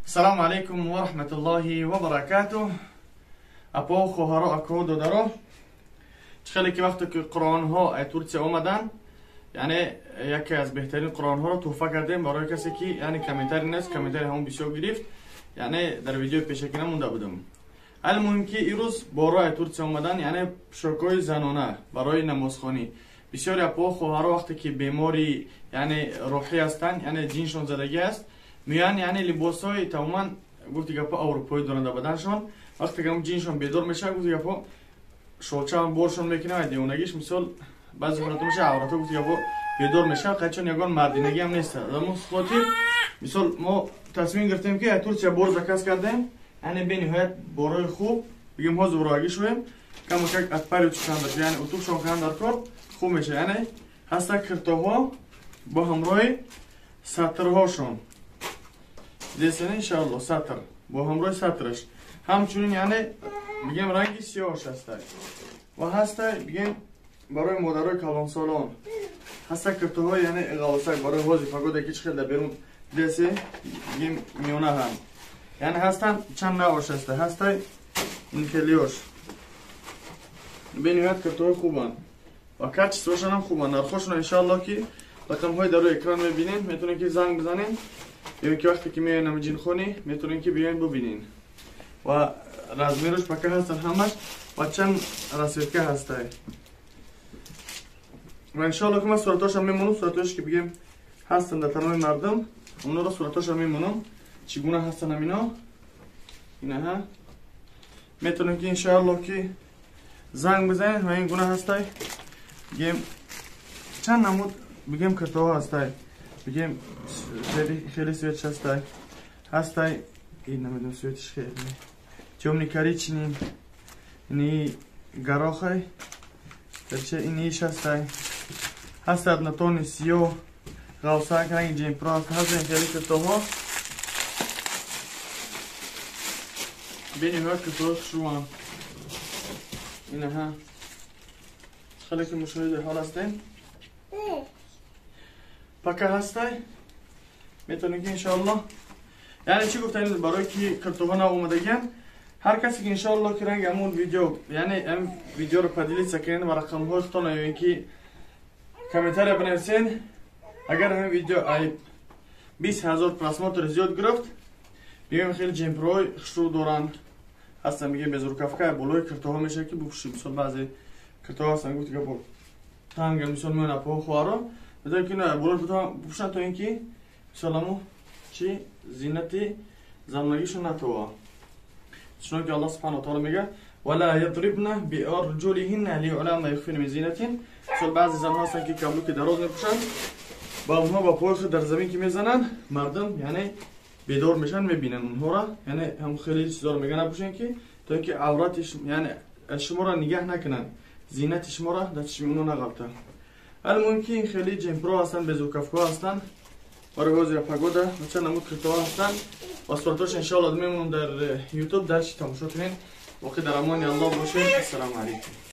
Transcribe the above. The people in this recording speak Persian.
السلام عليكم ورحمة الله وبركاته. اپا خواهرا اکا دادرا، خیلی که وقتی که قرآن ها ترکیه آمدن، یعنی یکی از بهترین قرآن ها رو تحفه کردیم برای کسی که یعنی کامنتری نیست، کامنتری همون بسیار گرفت، یعنی در ویدیو پیشکی نمونده بودم. المهم که این روز برای ترکیه آمدن، یعنی پوشاک‌های زنانه برای نمازخوانی. بسیاری اپا خواهرا وقتی که بیماری یعنی روحی هستن، یعنی جینشون زدگی است، میان یعنی لباسای تماما گفتی گپا اروپایی دارن در بدنشون، وقتی که جینشون بیدار میشه گفتی گپا شلچه هم برشون میکنه و دیونگیش مثال بعضی حالت میشه عورتا گفتی گپا بیدار میشه، قچون یگان مردینگی هم نیست. اما خاطر مثال ما تصمیم گرفتیم که ترکیه برز کس کردیم، یعنی به نهایت برای خوب بگیم ها زوراگی شویم کم و کک اتپری توشن یعنی اتوشون کن در کار خوب میشه، یعنی هسته کرتاها با همراه سطرهاشون دیسنه انشاءالله سطر با همراه سطرش همچنین یعنی بگیم رنگی سیاهش هسته و هسته بگیم برای مادرای کلان سالان هسته کرتاها یعنی اغاوسک برای وظیفه گوده که چخیل در بیرون دیسه بگیم میونه هم یعنی هستن چند نوعش هسته این کلیوش به نهایت کرتاهای خوبن و کچ سوشن هم خوبن. نرخوشن انشاءالله که رقم های در روی اکران میبینین، میتونین که زنگ بزنین یا که وقتی که میاین نمجین خونی میتونین که بیاین ببینین و رزمیروش پکه هستن همش و چند رسیدکه هسته و انشاءالله که من صورتاش هم میمونم، صورتاش که بگیم هستن در تمام مردم اونا رو صورتاش هم میمونم چگونه هستن هم اینا ها میتونین که انشاءالله که زنگ بزنین و این گونه هسته بگیم چند نمود بگیم کرتاها هسته بگیم خیلی سویتش هسته این نمیدون سویتش خیلی جمنی کاری چنین اینی گراخه درچه اینیش هسته نتونی سیو غوصه کنگی جیم پراست هستن خیلی کرتاها بینی ها کرتاها شروعان اینه ها خیلی که مشاهده حال هستیم پکه هسته میتونیم که انشاءالله یعنی چی گفتن برای که کرتوها نو اومدگیم هر کسی که انشاءالله که رنگ همون ویدیو یعنی ام ویدیو رو پدیلیت سکنین و رقم های اختانه یا اینکه کامنتر بنویسین اگر همین ویدیو 20,000 پرسمات زیاد گرفت بگیم خیلی جیمپروی خشرو دوران هستن میگه به زورکفکه بلوی کرتوها میشه که بپوشیم. مثلا بعضی کرتوها هستن گفتی که با تنگ مثلا میان اپا خوارا بذاری که نه بلوی بپوشن تا اینکه مثلا چی زینتی زمانگیشون نتوه چون که الله سبحانه و تعالی میگه ولا یضربن بارجلهن لیعلم ما یخفین من زینتهن. مثلا بعضی زن هستن که کبلو که دراز میپوشن با اونها با پای خود در زمین که میزنن مردم یعنی بیدار میشن میبینن اونها را، یعنی هم خیلی چیزا رو میگن نپوشن که تا اینکه عورتش یعنی شما را نگه نکنن، زینت شما را در چشم اونها نغلطه. المهم که این خیلی جیمپرو هستن، بزوکفکا هستن برای وزیر پگوده و چند نمود کرتوها هستن و صورتاش انشاءالله میمونم در یوتیوب درش تماشا کنین. وقتی در امان الله باشین. السلام علیکم.